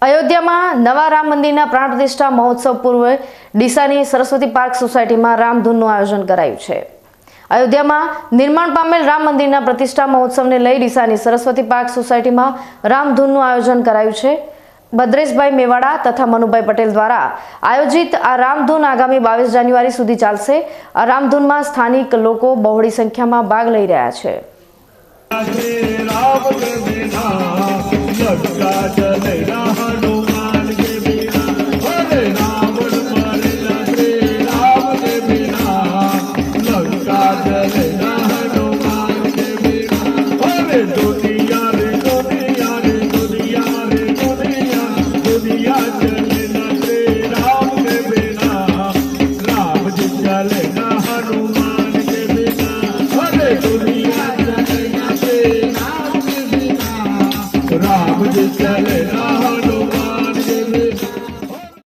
અયોધ્યામાં નવા રામ મંદિરના પ્રાણ પ્રતિષ્ઠા મહોત્સવ પૂર્વે ડીસાની સરસ્વતી પાર્ક સોસાયટીમાં રામધૂનનું આયોજન કરાયું છે। અયોધ્યામાં નિર્માણ પામેલ રામ મંદિરના પ્રતિષ્ઠા મહોત્સવને લઈ ડીસાની સરસ્વતી પાર્ક સોસાયટીમાં રામધૂનનું આયોજન કરાયું છે। ભદ્રેશભાઈ મેવાડા તથા મનુભાઈ પટેલ દ્વારા આયોજિત આ રામધૂન આગામી 22 જાન્યુઆરી સુધી ચાલશે। આ રામધૂનમાં સ્થાનિક લોકો બહોળી સંખ્યામાં ભાગ લઈ રહ્યા છે। राम जी चले